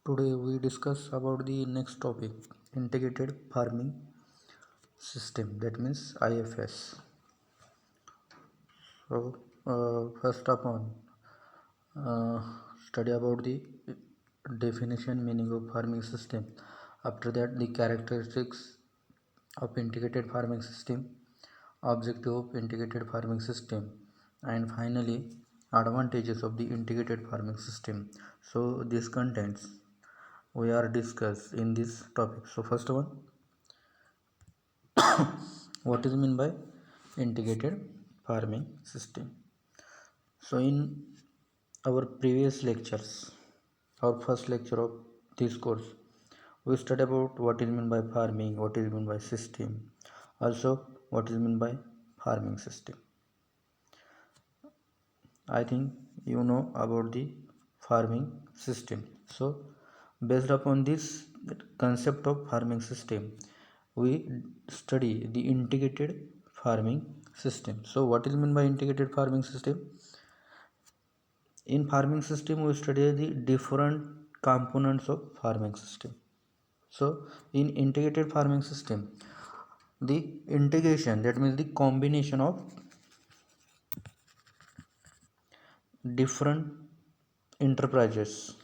Today we discuss about the next topic, integrated farming system, that means IFS. First upon uh, study about the definition, meaning of farming system. After that, the characteristics of integrated farming system, objective of integrated farming system, and finally advantages of the integrated farming system. So these contents we are discuss in this topic. So first one, what is mean by integrated farming system? So in our previous lectures, our first lecture of this course, we studied about what is meant by farming, what is meant by system, also what is meant by farming system. I think you know about the farming system. So based upon this concept of farming system, we study the integrated farming system. So what is meant by integrated farming system? In farming system we study the different components of farming system. So in integrated farming system, the integration, that means the combination of different enterprises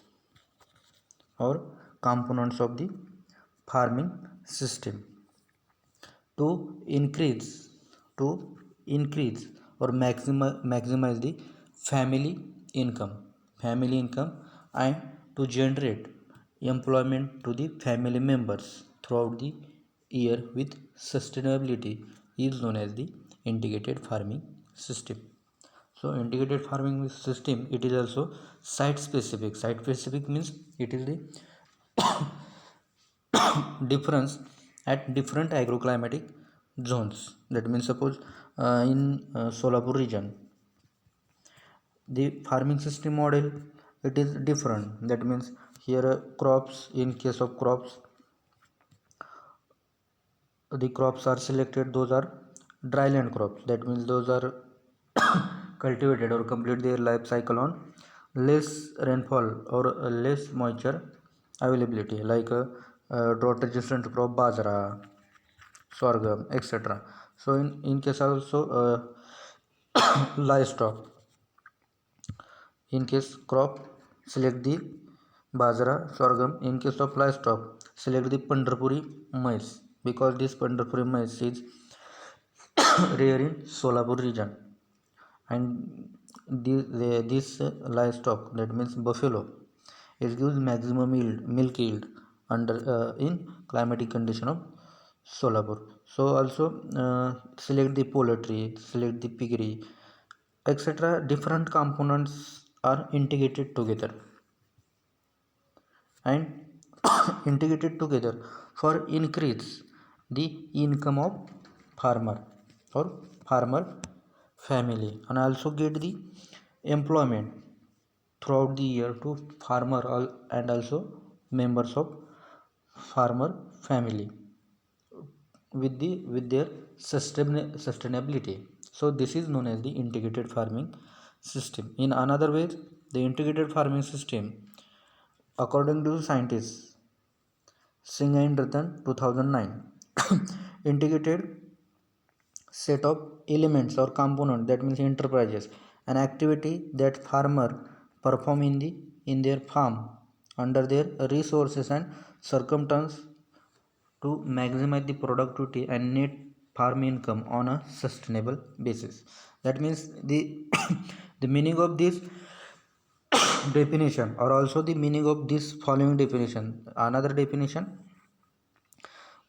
or components of the farming system to increase to increase or maximize the family income and to generate employment to the family members throughout the year with sustainability is known as the integrated farming system. So integrated farming system, it is also site specific. Site specific means it is the difference at different agroclimatic zones. That means suppose in Solapur region, the farming system model, it is different. That means here crops, in case of crops, the crops are selected, those are dryland crops. That means those are cultivated or complete their life cycle on less rainfall or less moisture availability, like drought resistant crop bajra, sorghum, etc. So in case also livestock, in case crop, select the bajra, sorghum. In case of livestock, select the Pandharpuri maize, because this Pandharpuri maize is rare in Solapur region. And this livestock, that means buffalo, it gives maximum milk yield under in climatic condition of Solapur. So also select the poultry, select the piggery, etc. Different components are integrated together and integrated together for increase the income of farmer or farmer family, and also get the employment throughout the year to farmer and also members of farmer family with their sustainability. So this is known as the integrated farming system. In another way, the integrated farming system, according to scientists Singh and Ratan 2009, integrated set of elements or component, that means enterprises, an activity that farmer perform in their farm under their resources and circumstance to maximize the productivity and net farm income on a sustainable basis. That means the the meaning of this definition, or also the meaning of this following definition. Another definition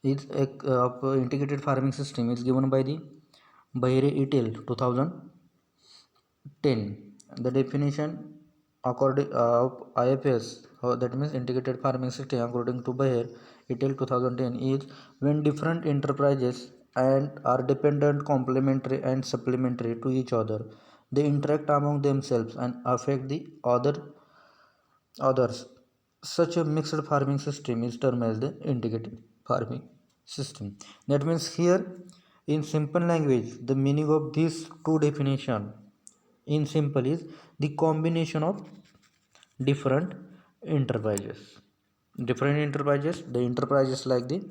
is of integrated farming system is given by the Bahire et al. 2010. The definition according of IFS, that means integrated farming system, according to Bahire et al. 2010, is when different enterprises and are dependent, complementary and supplementary to each other. They interact among themselves and affect the others. Such a mixed farming system is termed as the integrated farming system. That means here, in simple language, the meaning of these two definition in simple is the combination of different enterprises. different enterprises, the enterprises like the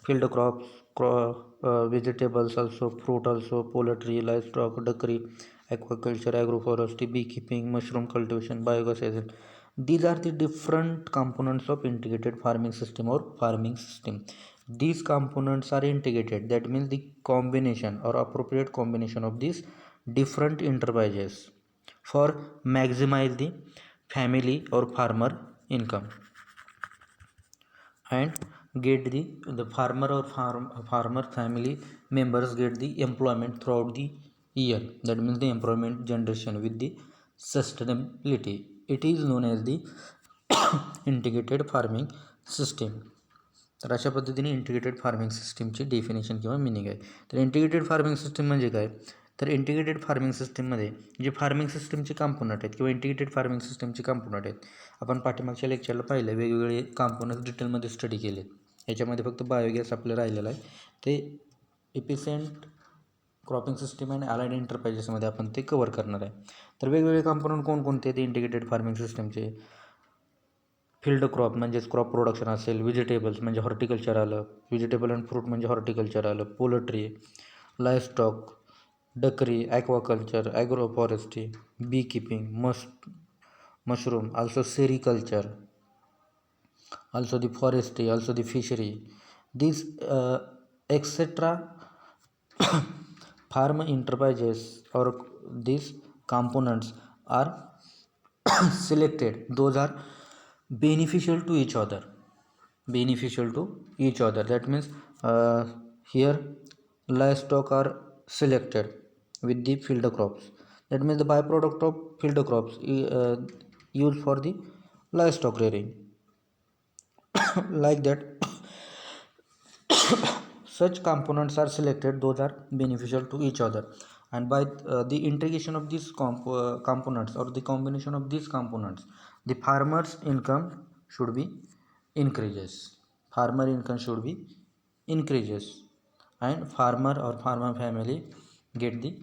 field crops, vegetables also, fruit also, poultry, livestock, dairy, aquaculture, agroforestry, beekeeping, mushroom cultivation, biogas agent. These are the different components of integrated farming system or farming system. These components are integrated, that means the combination or appropriate combination of these different enterprises for maximize the family or farmer income and get the farmer or farmer family members get the employment throughout the year, that means the employment generation with the sustainability. It is known as the integrated farming system. तर अशा पद्धतीने integrated farming सिस्टीमची definition किंवा meaning आहे. तर integrated farming system म्हणजे काय, तर इंटिग्रेटेड फार्मिंग सिस्टीममध्ये जे फार्मिंग सिस्टीमचे कॉम्पोनंट आहेत किंवा इंटिग्रेटेड फार्मिंग सिस्टीमचे कॉम्पोनंट आहेत, आपण पाठीमागच्या लेक्चरला पाहिलं, वेगवेगळे कॉम्पोनंट्स डिटेलमध्ये स्टडी केले. याच्यामध्ये फक्त बायोगॅस आपलं राहिलेलं आहे, ते efficient cropping system and allied एंटरप्राइजेसमध्ये आपण ते कवर करणार आहे. तर वेगवेगळे कॉम्पोनंट कोणकोणते ते इंटिग्रेटेड फार्मिंग सिस्टीमचे, फील्ड क्रॉप म्हणजेच क्रॉप प्रोडक्शन असेल, व्हेजिटेबल्स म्हणजे हॉर्टिकल्चर आलं, व्हेजिटेबल अँड फ्रूट म्हणजे हॉर्टिकल्चर आलं, poultry, लाईव्हस्टॉक, Gadkari, aquaculture, agro forestry, B keeping, mushroom, also sericulture, also the forestry, also the fishery. These etc. farm enterprises or these components are selected. Those are beneficial to each other. That means here livestock are selected with the field crops. That means the byproduct of field crops used for the livestock rearing. Like that, such components are selected, those are beneficial to each other, and by the integration of these components or the combination of these components, the farmer's income should be increases. And farmer or farmer family get the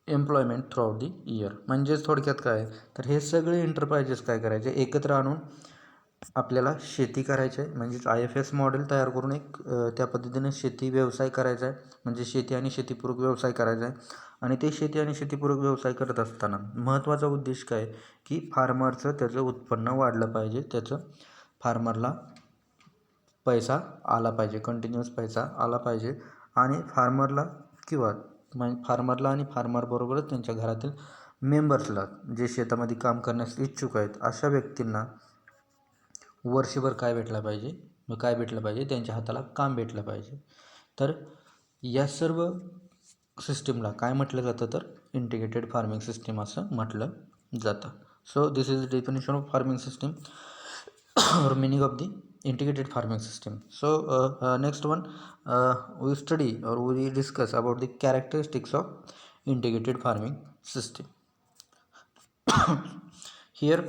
employment throughout the year. म्हणजेच थोडक्यात काय, तर हे सगळे enterprises काय करायचे, एकत्र आणून आपल्याला शेती करायची आहे. म्हणजेच IFS मॉडेल तयार करून एक त्या पद्धतीने शेती व्यवसाय करायचा आहे, म्हणजे शेती आणि शेतीपूरक व्यवसाय करायचा आहे. आणि ते शेती आणि शेतीपूरक व्यवसाय करत असताना महत्त्वाचा उद्देश काय, की फार्मरचं त्याचं उत्पन्न वाढलं पाहिजे, त्याचं फार्मरला पैसा आला पाहिजे, कंटिन्युअस पैसा आला पाहिजे. आणि फार्मरला आणि फार्मरबरोबरच त्यांच्या घरातील मेंबर्सला, जे शेतामध्ये काम करण्यास इच्छुक आहेत, अशा व्यक्तींना वर्षभर काय भेटलं पाहिजे, त्यांच्या हाताला काम भेटलं पाहिजे. तर या सर्व सिस्टीमला काय म्हटलं जातं, तर इंटिग्रेटेड फार्मिंग सिस्टीम असं म्हटलं जातं. So this is the definition of farming system or meaning of the integrated farming system. So next one, we study or we discuss about the characteristics of integrated farming system. Here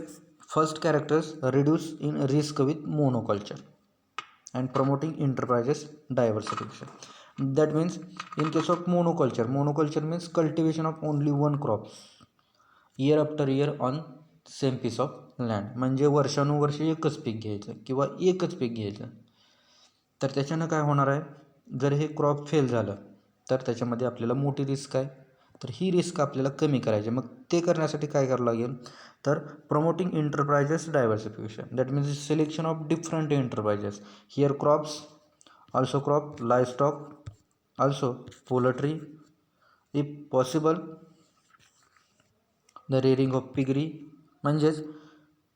first characters, reduce in risk with monoculture and promoting enterprises diversification. That means in case of monoculture means cultivation of only one crops year after year on same piece of land, म्हणजे वर्षानुवर्ष एकच पीक घ्यायचं. तर त्याच्यानं काय होणार आहे, जर हे क्रॉप फेल झालं तर त्याच्यामध्ये आपल्याला मोठी रिस्क आहे. तर ही रिस्क आपल्याला कमी करायची. मग ते करण्यासाठी काय करावं लागेल, तर promoting enterprises diversification. That means selection of different enterprises. Here crops, also crop, livestock, also poultry, if possible the rearing of piggery. म्हणजेच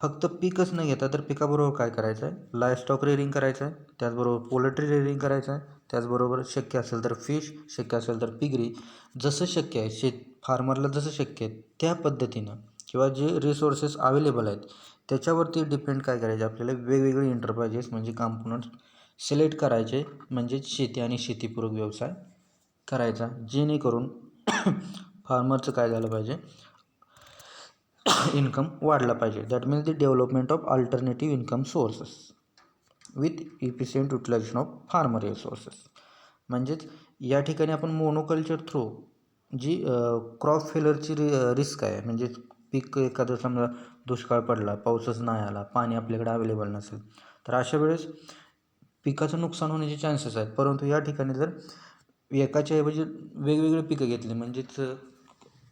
फक्त पीकच न घेता तर पिकाबरोबर काय करायचं आहे, लाईव्हस्टॉक रेअरिंग करायचं आहे, त्याचबरोबर पोल्ट्री रेअरिंग करायचं आहे, त्याचबरोबर शक्य असेल तर फिश, शक्य असेल तर पिगरी. जसं शक्य आहे, फार्मरला जसं शक्य आहे त्या पद्धतीनं किंवा जे रिसोर्सेस अवेलेबल आहेत त्याच्यावरती डिपेंड काय करायचे, आपल्याला वेगवेगळे एंटरप्राइजेस म्हणजे कॉम्पोनंट्स सिलेक्ट करायचे, म्हणजे शेती आणि शेतीपूरक व्यवसाय करायचा, जेणेकरून फार्मरचं काय झालं पाहिजे, इन्कम वाढला पाहिजे. That means the development of alternative income sources with efficient utilisation of farmer resources. म्हणजेच या ठिकाणी आपण मोनोकल्चर थ्रू जी क्रॉप फेलरची रिस्क आहे, म्हणजे पीक एखादं समजा दुष्काळ पडला, पाऊसच नाही आला, पाणी आपल्याकडे अवेलेबल नसेल, तर अशा वेळेस पिकाचं नुकसान होण्याचे चान्सेस आहेत. परंतु या ठिकाणी जर एकाच्या ऐवजी वेगवेगळे पिकं घेतली, म्हणजेच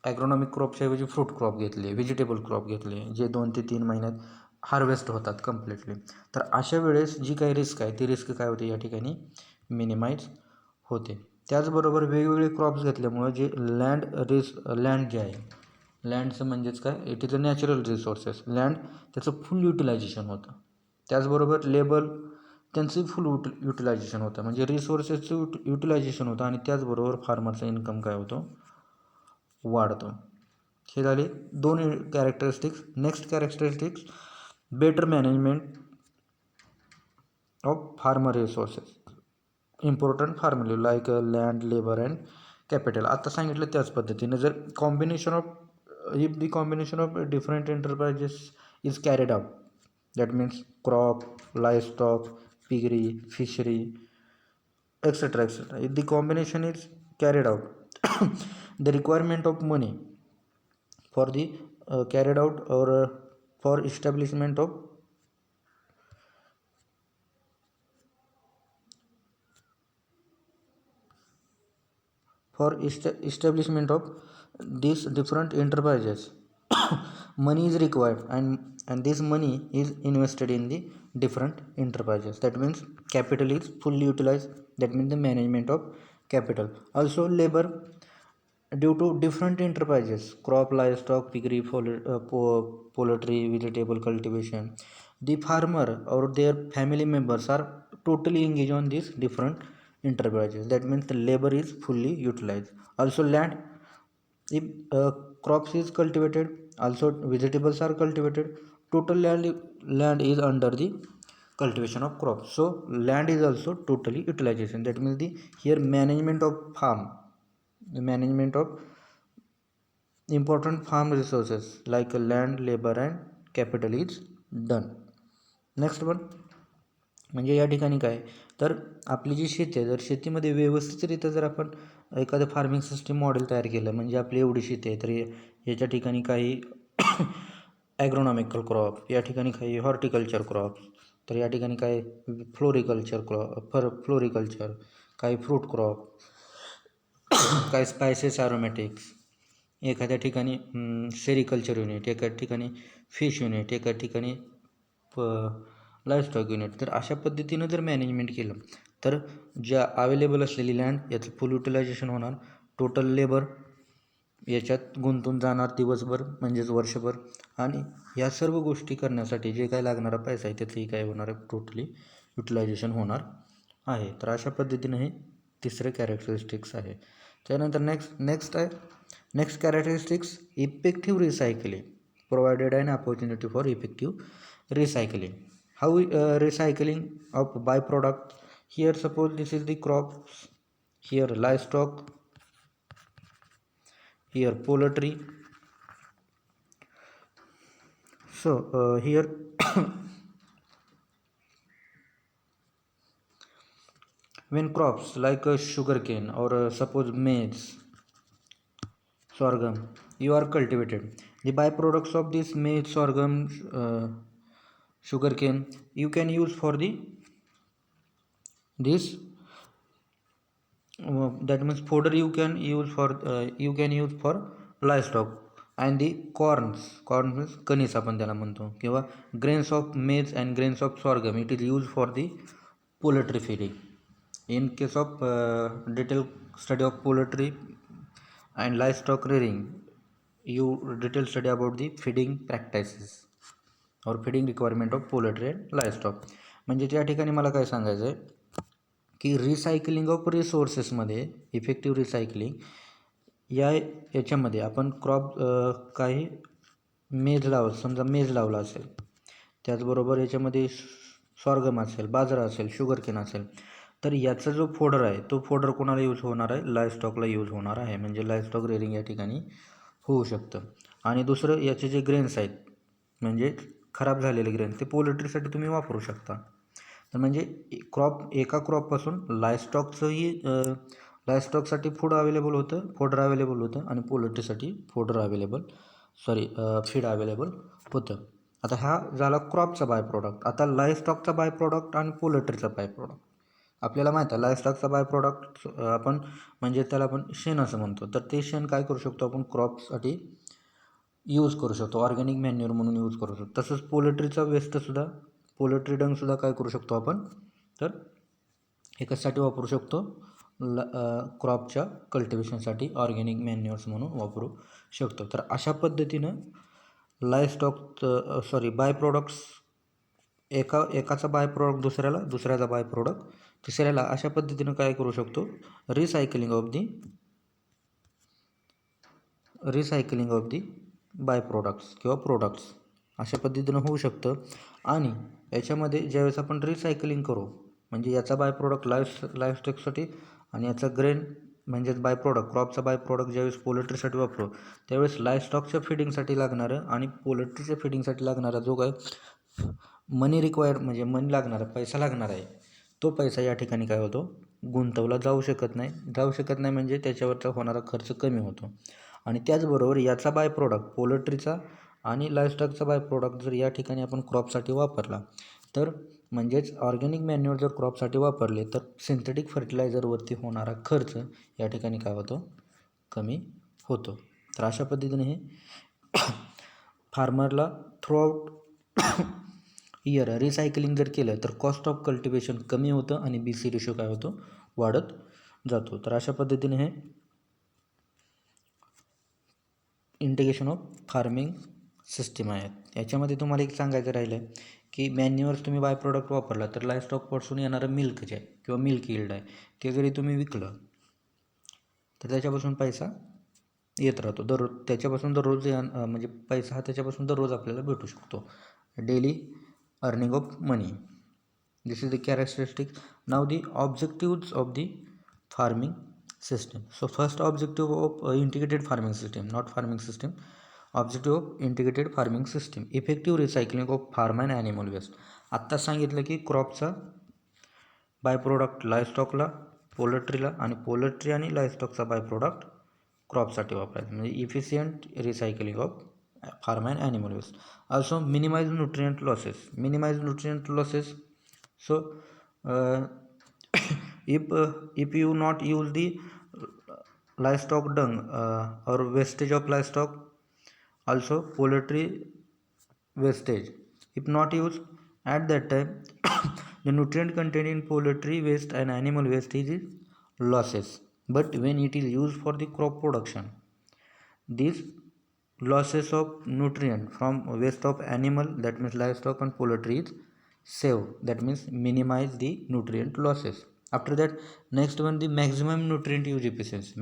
ॲग्रोनॉमिक क्रॉपच्या ऐवजी फ्रूट क्रॉप घेतले, व्हेजिटेबल क्रॉप घेतले, जे 2 ते 3 महिन्यात हार्वेस्ट होतात कम्प्लिटली, तर अशा वेळेस जी काही रिस्क आहे ती रिस्क काय होते या ठिकाणी मिनिमाइज होते. त्याचबरोबर वेगवेगळे क्रॉप्स घेतल्यामुळं जे लँड जे आहे, लँडचं म्हणजेच काय, it is a natural resources, land त्याचं फुल युटिलायझेशन होतं. त्याचबरोबर लेबर त्यांचं फुल युटिलायझेशन होतं, म्हणजे रिसोर्सेसचं युटिलायझेशन होतं आणि त्याचबरोबर फार्मरचा इन्कम काय होतो, वाढतो. हे झाले 2 characteristics. Next characteristics, better management of farmer resources, important formulae like land, labour and capital. आता सांगितलं त्याच पद्धतीने जर combination of if the combination of different enterprises is carried out, that means crop, livestock, piggery, fishery, etc. etc. If the combination is carried out, the requirement of money for the carried out or for establishment of establishment of these different enterprises money is required, and this money is invested in the different enterprises. That means capital is fully utilized, that means the management of capital. Also labor, due to different enterprises, crop, livestock, piggery, poultry, vegetable cultivation, the farmer or their family members are totally engaged on these different enterprises. That means the labor is fully utilized. Also land, if crops is cultivated, also vegetables are cultivated, total land is under the cultivation of crops, so land is also totally utilization. That means the here management of farm, the management of important farm resources like land, labor and capital is done. Next one, म्हणजे या ठिकाणी काय, तर आपली जी शेती आहे, जर शेतीमध्ये व्यवस्थितरित्या जर आपण एखादं फार्मिंग सिस्टीम मॉडेल तयार केलं, म्हणजे आपली एवढी शेती आहे तर याच्या ठिकाणी काही ॲग्रोनॉमिकल क्रॉप, या ठिकाणी काही हॉर्टिकल्चर क्रॉप, तर या ठिकाणी काय फ्लोरिकल्चर, काही फ्रूट क्रॉप, काही स्पायसेस ॲरोमॅटिक्स, एखाद्या ठिकाणी सेरिकल्चर युनिट, एका ठिकाणी फिश युनिट, एका ठिकाणी लाईव्हस्टॉक युनिट. तर अशा पद्धतीनं जर मॅनेजमेंट केलं तर ज्या अवेलेबल असलेली लँड याचं फुल युटिलायझेशन होणार, टोटल लेबर याच्यात गुंतून जाणार दिवसभर म्हणजेच वर्षभर, आणि या सर्व गोष्टी करण्यासाठी जे काय लागणारा पैसा आहे त्याचंही काय होणार आहे, टोटली युटिलायझेशन होणार आहे. तर अशा पद्धतीनं हे तिसरं कॅरेक्टरिस्टिक्स आहे. त्यानंतर next characteristics, effective recycling, provided an opportunity for effective recycling. How recycling of byproduct, here suppose this is the crops, here livestock, here poultry. So here when crops like sugarcane or suppose maize, sorghum, you are cultivated, the byproducts of this maize, sorghum, sugarcane you can use for this that means fodder you can use for livestock, and the corns means कणीस आपण त्याला म्हणतो, किंवा grains of maize and grains of sorghum, it is used for the poultry feeding. In case of detailed study of poultry and livestock rearing, you detailed study about the feeding practices और feeding requirement of poultry and livestock. म्हणजे त्या ठिकाणी मला काय सांगायचं आहे की recycling of रिसोर्सेसमध्ये इफेक्टिव्ह रिसायकलिंग याच्यामध्ये आपण क्रॉप काही समजा मेज लावला असेल, त्याचबरोबर याच्यामध्ये सॉर्गम असेल, बाजरा असेल, शुगरकेन असेल, तर याचा जो फोडर आहे तो फोडर कोणाला यूज होणार आहे, लाईव्हस्टॉकला यूज होणार आहे. म्हणजे लाईव्हस्टॉक रेअरिंग या ठिकाणी होऊ शकतं. आणि दुसरं याचे जे ग्रेन्स आहेत म्हणजे खराब झालेले ग्रेन ते पोल्ट्रीसाठी तुम्ही वापरू शकता. तर म्हणजे एका क्रॉपपासून लाईव्हस्टॉकसाठी फोडर अवेलेबल होतं आणि पोल्ट्रीसाठी फोडर अवेलेबल फीड अवेलेबल होतं. आता हा झाला क्रॉपचा बाय प्रोडक्ट. आता लाईव्हस्टॉकचा बाय प्रोडक्ट आणि पोल्ट्रीचा बाय प्रोडक्ट. आपल्याला माहीत आहे लाईव्हस्टॉकचा बाय प्रोडक्ट आपण म्हणजे त्याला आपण शेण असं म्हणतो. तर ते शेण काय करू शकतो आपण क्रॉपसाठी यूज करू शकतो, ऑर्गॅनिक मॅन्युअर म्हणून यूज करू शकतो. तसंच पोल्ट्रीचा वेस्टसुद्धा, पोल्ट्री डंगसुद्धा काय करू शकतो आपण, तर हे कशासाठी वापरू शकतो, क्रॉपच्या कल्टिवेशनसाठी ऑर्गॅनिक मॅन्युअर्स म्हणून वापरू शकतो. तर अशा पद्धतीनं बाय प्रोडक्ट्स एकाचा बाय प्रोडक्ट दुसऱ्याचा बाय प्रोडक्ट तिसऱ्याला अशा पद्धतीनं काय करू शकतो, recycling of the by products किंवा प्रोडक्ट्स अशा पद्धतीनं होऊ शकतं. आणि याच्यामध्ये ज्यावेळेस आपण रिसायकलिंग करू, म्हणजे याचा बाय प्रोडक्ट लाईव्हस्टॉकसाठी आणि याचा ग्रेन म्हणजेच बाय प्रोडक्ट क्रॉपचा बाय प्रोडक्ट ज्यावेळेस पोल्ट्रीसाठी वापरू, त्यावेळेस लाईव्हस्टॉकच्या फिडिंगसाठी लागणारं आणि पोल्ट्रीच्या फिडिंगसाठी लागणारा जो काय मनी रिक्वायर्ड म्हणजे मनी लागणारा पैसा लागणार आहे, तो पैसा या ठिकाणी काय होतो, गुंतवला जाऊ शकत नाही म्हणजे त्याच्यावरचा होणारा खर्च कमी होतो. आणि त्याचबरोबर याचा बाय प्रोडक्ट पोल्ट्रीचा आणि लाईव्हस्टॉकचा बाय प्रोडक्ट जर या ठिकाणी आपण क्रॉपसाठी वापरला, तर म्हणजेच ऑर्गॅनिक मॅन्युअर जर क्रॉपसाठी वापरले, तर सिंथेटिक फर्टिलायझरवरती होणारा खर्च या ठिकाणी काय होतो, कमी होतो. तर अशा पद्धतीने हे फार्मरला थ्रूआउट इयर रिसायकलिंग जर केलं तर कॉस्ट ऑफ कल्टिवेशन कमी होतं आणि BC रेशो काय होतो, वाढत जातो. तर अशा पद्धतीने हे इंटिग्रेशन ऑफ फार्मिंग सिस्टीम आहेत. याच्यामध्ये तुम्हाला एक सांगायचं राहिलं की मॅन्युअर्स तुम्ही बाय प्रोडक्ट वापरला तर लाईव्हस्टॉकपासून येणारं मिल्क जे आहे किंवा मिल्क यील्ड आहे ते जरी तुम्ही विकलं तर त्याच्यापासून पैसा येत राहतो. त्याच्यापासून दररोज म्हणजे पैसा हा त्याच्यापासून दररोज आपल्याला भेटू शकतो. Daily earning of money. This is the characteristics. Now the objectives of the farming system. So first objective of integrated farming system, not farming system. Objective of integrated farming system. Effective recycling of farm and animal waste. आत्ता सांगितलं की क्रॉपचा by product लाईव्हस्टॉकला, पोल्ट्रीला आणि poultry आणि लाईव्हस्टॉकचा by product क्रॉपसाठी वापरायचं, म्हणजे efficient recycling of farm and animal waste. Also minimize nutrient losses. So if you not use the livestock dung or wastage of livestock, also poultry wastage, if not used at that time the nutrient contained in poultry waste and animal waste is losses. But when it is used for the crop production, these losses of nutrient from waste of animal, that means livestock and poultry, is saved, that means minimize the nutrient losses. After that, next one, the maximum nutrient use efficiency,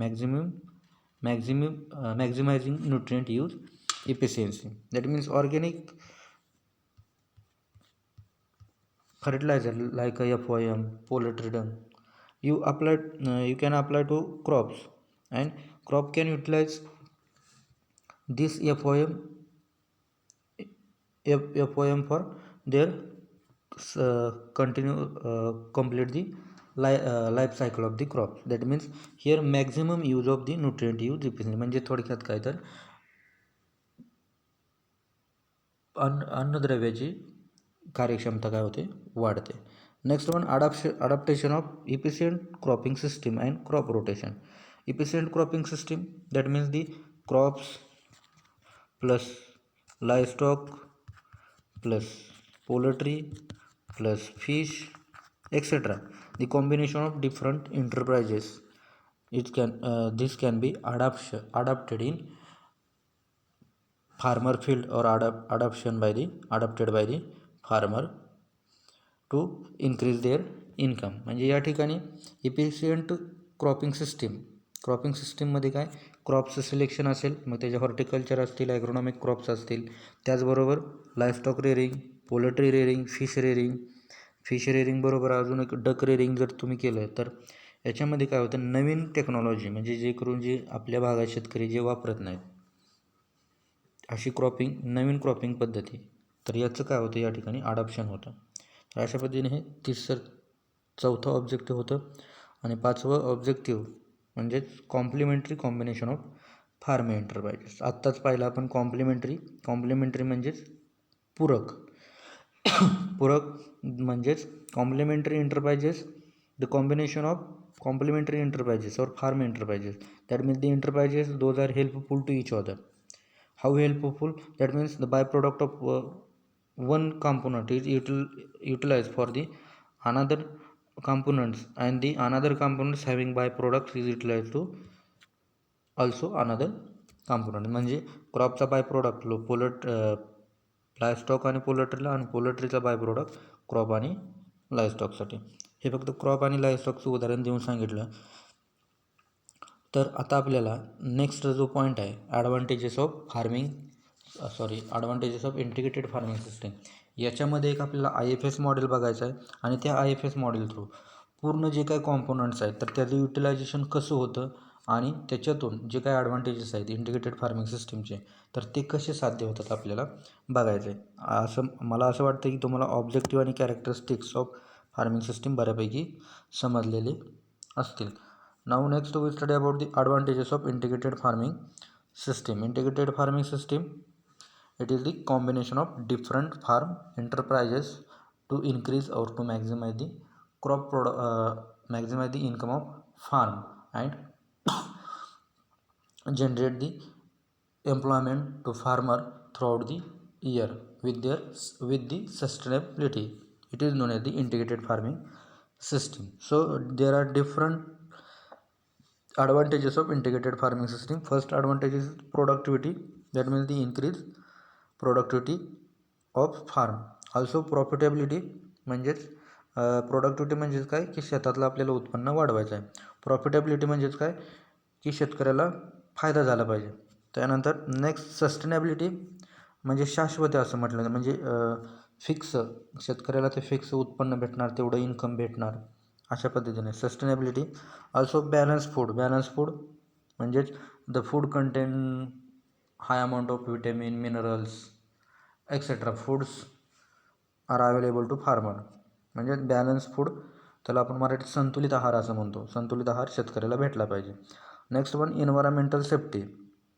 maximizing nutrient use efficiency, that means organic fertilizer like a FOM, poultry dung, you can apply to crops, and crop can utilize this FOM for their complete the life cycle of the crop. That means here maximum use of the nutrient use efficiency, म्हणजे थोडक्यात काय तर अन्नद्रव्याची कार्यक्षमता काय होते, वाढते. Next one, adaptation of efficient cropping system and crop rotation. Efficient cropping system, that means the crops plus livestock plus poultry plus fish etc. The combination of different enterprises, this can be adapted in farmer field or adapted by the farmer to increase their income. म्हणजे या ठिकाणी efficient cropping सिस्टीममध्ये काय, क्रॉपचं selection असेल, मग त्याच्या horticulture असतील, ॲग्रोनॉमिक crops असतील, त्याचबरोबर लाईव्हस्टॉक रेअरिंग, पोल्ट्री रेअरिंग, फिश रेअरिंग बरोबर अजून एक डक रेअरिंग जर तुम्ही केलं तर याच्यामध्ये काय होतं, नवीन टेक्नॉलॉजी, म्हणजे जे करून जे आपल्या भागात शेतकरी जे वापरत नाहीत अशी नवीन क्रॉपिंग पद्धती, तर याचं काय होतं, या ठिकाणी अडॉप्शन होतं. तर अशा पद्धतीने हे चौथं ऑब्जेक्टिव्ह होतं. आणि पाचवं ऑब्जेक्टिव्ह म्हणजेच complementary combination of farm enterprises. आत्ताच पाहिलं आपण कॉम्प्लिमेंटरी म्हणजेच पूरक. पूरक म्हणजेच complementary enterprises, the combination of complementary enterprises or farm enterprises. That means the enterprises, those are helpful to each other. How helpful? That means the byproduct of one component is utilized for the another components, and the another components having byproducts is utilized to also another component. म्हणजे क्रॉपचा by product लायस्टॉक आणि पोल्ट्रीला, आणि पोल्ट्रीचा by product crop आणि लायस्टॉकसाठी. हे फक्त crop आणि लायस्टॉकचं उदाहरण देऊन सांगितलं. तर आता आपल्याला नेक्स्ट जो पॉईंट आहे, advantages of integrated farming system. याच्यामध्ये एक आपल्याला IFS मॉडेल बघायचं आहे, आणि त्या IFS मॉडेल थ्रू पूर्ण जे काही कॉम्पोनंट्स आहेत तर त्याचं युटिलायझेशन कसं होतं, आणि त्याच्यातून जे काही ॲडव्हान्टेजेस आहेत इंटिग्रेटेड फार्मिंग सिस्टीमचे तर ते कसे साध्य होतात आपल्याला बघायचं आहे. मला असं वाटतं की तुम्हाला ऑब्जेक्टिव्ह आणि कॅरेक्टरिस्टिक्स ऑफ फार्मिंग सिस्टीम बऱ्यापैकी समजलेले असतील. Now next we study about the advantages of integrated farming system. Integrated farming system, it is the combination of different farm enterprises to increase or to maximize the maximize the income of farm and generate the employment to farmer throughout the year with the sustainability. It is known as the integrated farming system. So there are different advantages of integrated farming system. First advantage is productivity, that means the increase productivity of farm. Also profitability, म्हणजेच productivity म्हणजेच काय की शेतातलं आपल्याला उत्पन्न वाढवायचं आहे. Profitability म्हणजेच काय की शेतकऱ्याला फायदा झाला पाहिजे. त्यानंतर नेक्स्ट सस्टेनेबिलिटी, म्हणजे शाश्वत असं म्हटलं तर म्हणजे फिक्स, शेतकऱ्याला ते फिक्स उत्पन्न भेटणार, तेवढं इन्कम भेटणार, अशा पद्धतीने सस्टेनेबिलिटी. ऑल्सो बॅलन्स फूड म्हणजेच the food contain high amount of vitamin, minerals etcetera foods are available to farmer. म्हणजे बॅलन्स फूड, त्याला आपण मराठीत संतुलित आहार असं म्हणतो. संतुलित आहार शेतकऱ्याला भेटला पाहिजे. Next one environmental safety,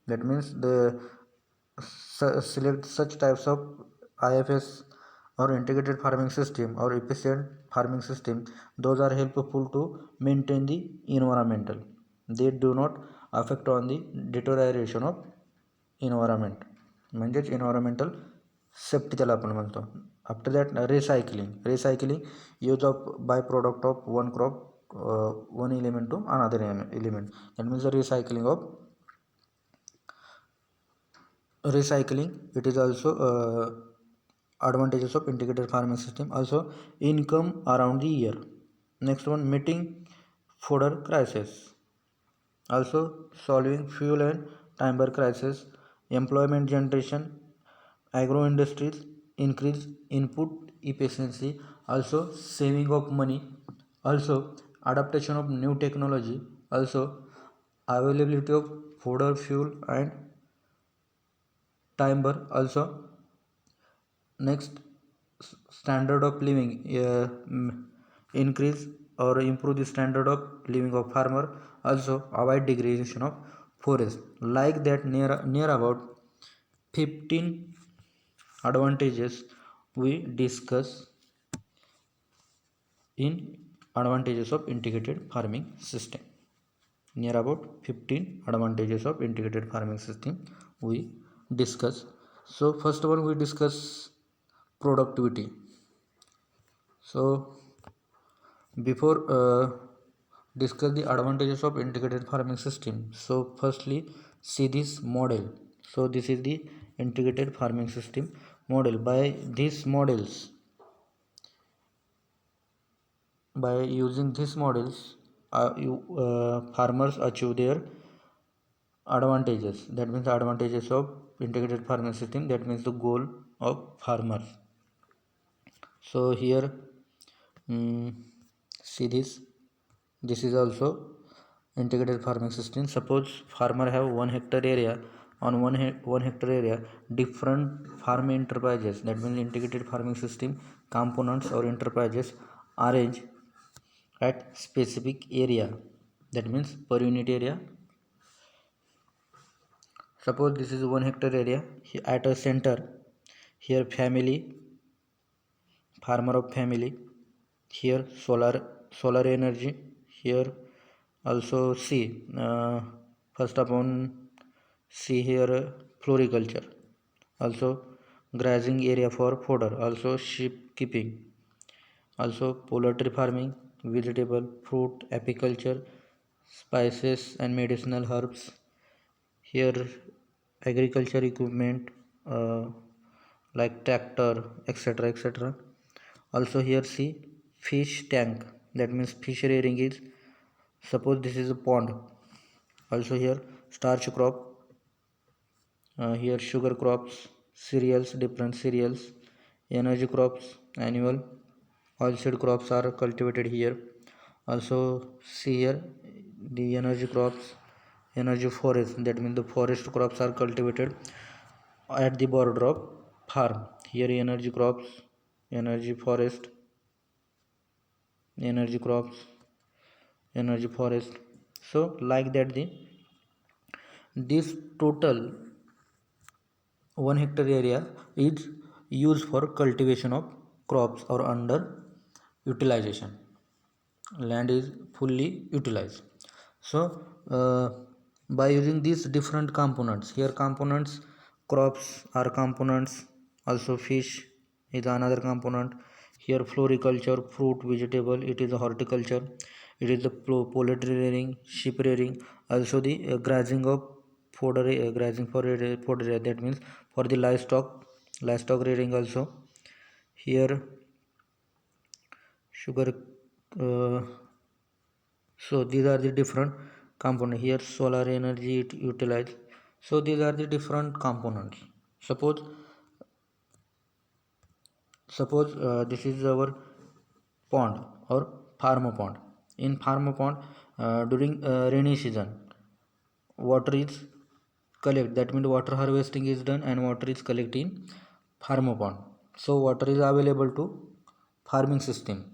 that means the select such types of IFS or integrated farming system or efficient farming system, those are helpful to maintain the environmental. They do not affect on the deterioration of environment, म्हणजेच environmental safety त्याला आपण म्हणतो. After that recycling use of by product of one crop one element to another element. That means the recycling. It is also advantages of integrated farming system. Also income around the year. Next one, meeting fodder crisis, also solving fuel and timber crisis, employment generation, agro industries, increase input efficiency, also saving of money, also adaptation of new technology, also availability of fodder, fuel and timber. Also next, standard of living, increase or improve the standard of living of farmer. Also avoid degradation of forest. Like that, near about 15 advantages we discuss in advantages of integrated farming system. Near about 15 advantages of integrated farming system we discuss. So first one we discuss productivity. So before discuss the advantages of integrated farming system, so firstly see this model. So this is the integrated farming system model. By using these models, farmers achieve their advantages. That means the advantages of integrated farming system, that means the goal of farmers. So here see this is also integrated farming system. Suppose farmer have 1 hectare area. On 1 hectare area, different farm enterprises, that means integrated farming system components or enterprises arrange at specific area, that means per unit area, Suppose this is 1 hectare area. At a center, here family, farmer of family, here solar energy, here also see first upon see here floriculture, also grazing area for fodder, also sheep keeping, also poultry farming, vegetable, fruit, apiculture, spices and medicinal herbs, here agriculture equipment like tractor, etc, etc. Also here see fish tank, that means fish rearing is, suppose this is a pond. Also here starch crop, here sugar crops, cereals, different cereals, energy crops, annual oilseed crops are cultivated here. Also see here the energy crops, energy forest, that means the forest crops are cultivated at the border of farm. Here energy crops, energy forest, energy crops, energy forest. So like that the this total 1 hectare area is used for cultivation of crops or under utilization. Land is fully utilized. So by using these different components, here components, crops are components, also fish is another component, here floriculture, fruit, vegetable, it is a horticulture, it is the poultry rearing, sheep rearing, also the grazing of fodder, grazing for fodder, that means for the livestock rearing. Also here sugar, so these are the different components. Here solar energy it utilized. So these are the different components. Suppose this is our pond or farm pond. In farm pond, during rainy season, water is collect, that means water harvesting is done and water is collected in farm pond. So water is available to farming system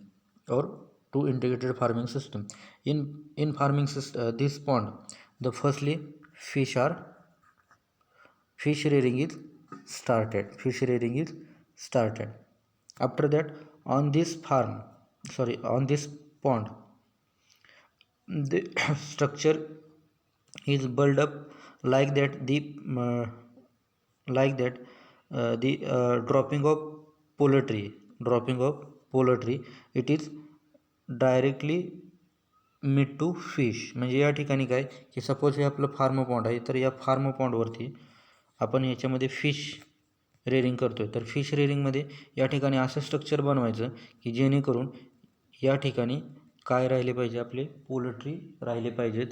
or to integrated farming system. In farming system, this pond, the firstly fish rearing is started. After that, on this on this pond, the structure is built up like that uh, the dropping of poultry, it is directly meat to fish. म्हणजे या ठिकाणी काय की suppose हे आपलं form pond आहे, तर या फार्म पॉन्डवरती आपण याच्यामध्ये फिश रेअरिंग करतोय. तर फिश रेअरिंगमध्ये या ठिकाणी असं स्ट्रक्चर बनवायचं की जेणेकरून या ठिकाणी काय राहिले पाहिजे, आपले पोल्ट्री राहिले पाहिजेत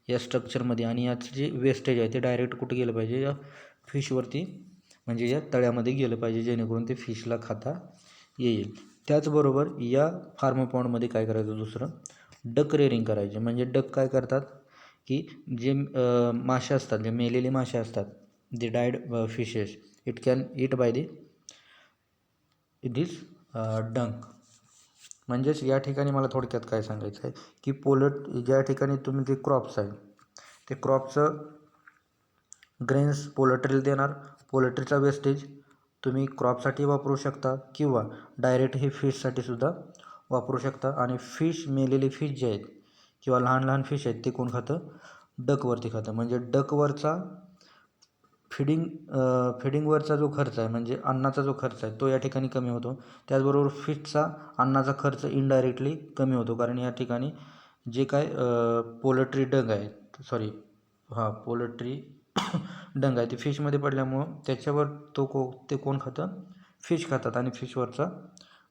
या स्ट्रक्चरमध्ये, आणि याचं जे वेस्टेज आहे ते डायरेक्ट कुठे गेलं पाहिजे, या फिशवरती म्हणजे या तळ्यामध्ये गेलं पाहिजे, जेणेकरून ते फिशला खाता येईल. त्याचबरोबर या फार्म पॉन्डमध्ये काय करायचं, दुसरं डक रेअरिंग करायचे. म्हणजे डक काय करतात की जे मासे असतात, जे मेलेले मासे असतात, the died fishes, it can eat by this डंक. म्हणजेच या ठिकाणी मला थोडक्यात काय सांगायचं आहे की ज्या ठिकाणी तुम्ही जे क्रॉप्स आहे ते क्रॉपचं ग्रेन्स पोल्ट्रीला देणार, पोल्ट्रीचा वेस्टेज तुम्ही क्रॉपसाठी वापरू शकता किंवा डायरेक्ट हे फिशसाठी सुद्धा वापरू शकता. आणि फिश, मेलेले फिश जे आहेत किंवा लहान फिश आहेत ते कोण खातं, डकवरती खातं. म्हणजे डकवरचा फिडिंगवरचा जो खर्च आहे, म्हणजे अन्नाचा जो खर्च आहे तो या ठिकाणी कमी होतो. त्याचबरोबर फिशचा अन्नाचा खर्च इनडायरेक्टली कमी होतो, कारण या ठिकाणी जे काय पोल्ट्री डंग आहे ते फिशमध्ये पडल्यामुळं त्याच्यावर ते कोण खातं, फिश खातात, आणि फिशवरचा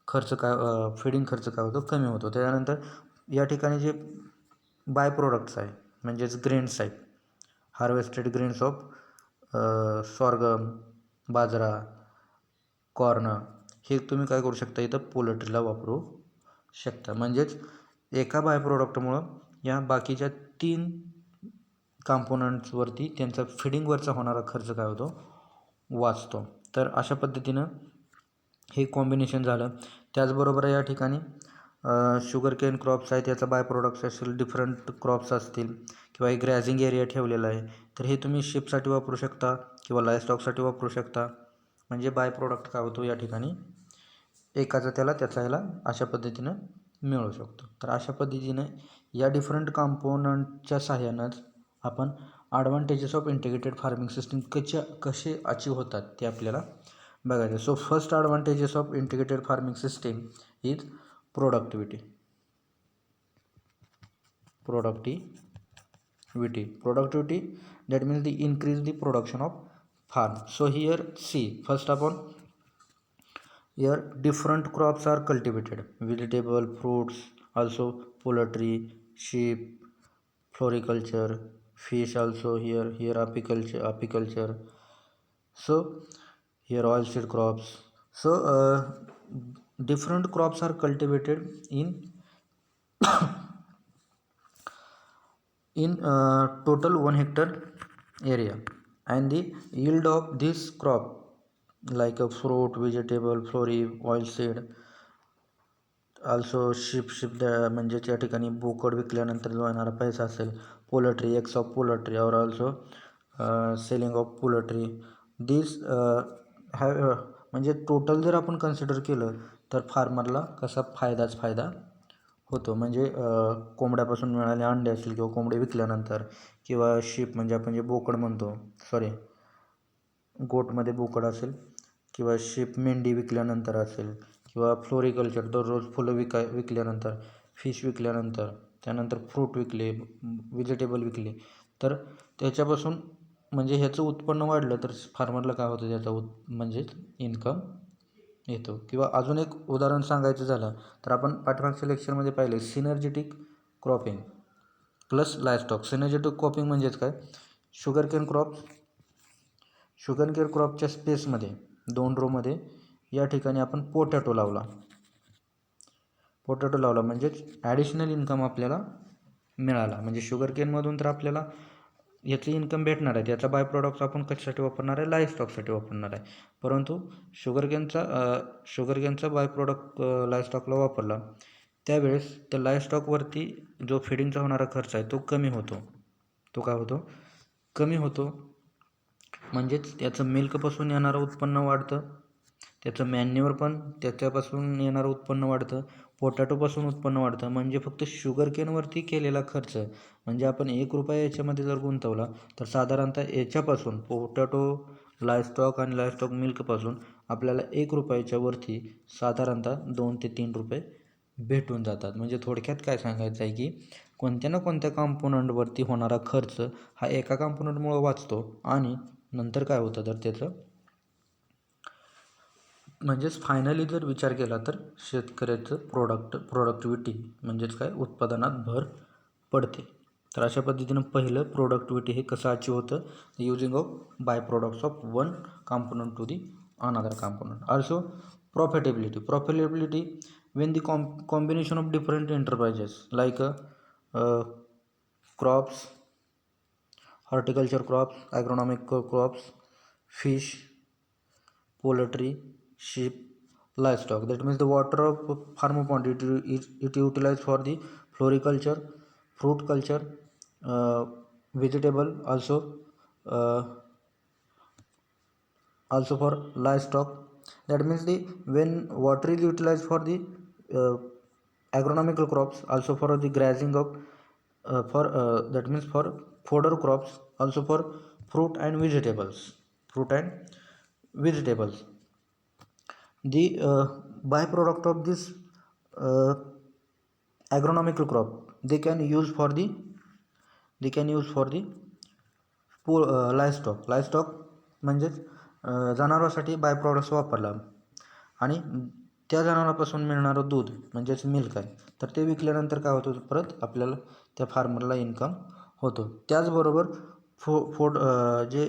खर्च काय, फिडिंग खर्च काय होतो, कमी होतो. त्याच्यानंतर या ठिकाणी जे बाय प्रोडक्ट्स आहे म्हणजेच ग्रेन्स आहेत, harvested grains of sorghum, bajra, corn, हे तुम्ही काय करू शकता, इथं पोल्ट्रीला वापरू शकता. म्हणजेच एका बाय प्रोडक्टमुळं या बाकीच्या 3 कॉम्पोनंट्सवरती त्यांचा फिडिंगवरचा होणारा खर्च काय होतो, वाचतो. तर अशा पद्धतीनं हे कॉम्बिनेशन झालं. त्याचबरोबर या ठिकाणी शुगर केन क्रॉप्स आहेत, याचा बाय प्रोडक्ट्स असेल, डिफरंट क्रॉप्स असतील किंवा एक ग्रॅझिंग एरिया ठेवलेला आहे, तर हे तुम्ही शिपसाठी वापरू शकता किंवा लाईव्हस्टॉकसाठी वापरू शकता. म्हणजे बाय प्रोडक्ट काय होतो या ठिकाणी एकाचा त्याचा ह्याला अशा पद्धतीनं मिळू शकतो. तर अशा पद्धतीनं या डिफरंट कंपोनंटच्या सहाय्यानंच आपण advantages of integrated farming system कसे अचीव होतात ते आपल्याला बघायचं. So first advantages of integrated farming system is productivity. Productivity, that means the increase the production of farm. So here see, first upon here different crops are cultivated: vegetable, fruits, also poultry, sheep, floriculture, fish, also here apiculture. So here oilseed crops. So different crops are cultivated in total 1 hectare area, and the yield of this crop like a fruit, vegetable, flori, oilseed, also sheep म्हणजे त्या ठिकाणी बोकड विकल्यानंतर जो येणारा पैसा असेल, poultry, x of poultry और ऑल्सो सेलिंग ऑफ पोल्ट्री, दिस म्हणजे टोटल जर आपण कन्सिडर केलं तर फार्मरला कसा फायदा होतो. म्हणजे कोंबड्यापासून मिळालेले अंडे असतील किंवा कोंबडे विकल्यानंतर, किंवा शीप म्हणजे आपण जे बोकड म्हणतो, गोटमध्ये बोकड असेल, किंवा शीप मेंढी विकल्यानंतर असेल, किंवा फ्लोरिकल्चर दररोज फुलं विकल्यानंतर, फिश विकल्यानंतर, त्यानंतर फ्रूट विकले, व्हेजिटेबल विकले, तर त्याच्यापासून म्हणजे ह्याचं उत्पन्न वाढलं तर फार्मरला काय होतं, त्याचा म्हणजेच इन्कम येतो. किंवा अजून एक उदाहरण सांगायचं झालं तर आपण पाठीमागच्या लेक्चरमध्ये पाहिले synergetic cropping plus livestock. Synergetic cropping म्हणजेच काय, शुगर केन क्रॉपच्या स्पेसमध्ये 2 रोमध्ये या ठिकाणी आपण पोटॅटो लावला म्हणजेच ॲडिशनल इन्कम आपल्याला मिळाला. म्हणजे शुगर केनमधून तर आपल्याला याची इन्कम भेटणार आहे, त्याचा बाय प्रोडक्ट्स आपण कशासाठी वापरणार आहे, लाईव्हस्टॉकसाठी वापरणार आहे. परंतु शुगर केनचा बाय प्रोडक्ट लाईव्हस्टॉकला वापरला त्यावेळेस त्या लाईव्हस्टॉकवरती जो फिडिंगचा होणारा खर्च आहे तो कमी होतो. म्हणजेच त्याचं मिल्कपासून येणारं उत्पन्न वाढतं, त्याचं मॅन्युअर पण त्याच्यापासून येणारं उत्पन्न वाढतं, पोटॅटोपासून उत्पन्न वाढतं. म्हणजे फक्त शुगर केनवरती केलेला खर्च म्हणजे आपण 1 रुपया याच्यामध्ये जर गुंतवला तर साधारणतः याच्यापासून पोटॅटो, लाईव्हस्टॉक आणि लाईव्हस्टॉक मिल्कपासून आपल्याला 1 रुपयाच्या वरती साधारणतः 2 ते 3 रुपये भेटून जातात. म्हणजे थोडक्यात काय सांगायचं आहे की कोणत्या ना कोणत्या कॉम्पोनंटवरती होणारा खर्च हा एका कॉम्पोनंटमुळे वाचतो आणि नंतर काय होतं तर त्याचं म्हणजेच फायनली जर विचार केला तर शेतकऱ्याचं प्रोडक्टिव्हिटी म्हणजेच काय उत्पादनात भर पडते. तर अशा पद्धतीनं पहिलं प्रोडक्टिव्हिटी हे कसं अचीव होतं, using of by products of one component to the another component. Also profitability when the combination of different enterprises like crops, horticulture crops, agronomic crops, fish, poultry, sheep, livestock. That means the water of farm pond it utilized for the floriculture, fruit culture, vegetable, also for livestock. That means when water is utilized for the agronomical crops, also for the grazing of that means for fodder crops, also for fruit and vegetables. The byproduct of this agronomical crop they can use for the livestock म्हणजेच जनावरांसाठी by products वापरला आणि त्या जनावरांपासून मिळणारं दूध म्हणजेच milk आहे, तर ते विकल्यानंतर काय होतं, परत आपल्याला त्या फार्मरला इन्कम होतो. त्याचबरोबर जे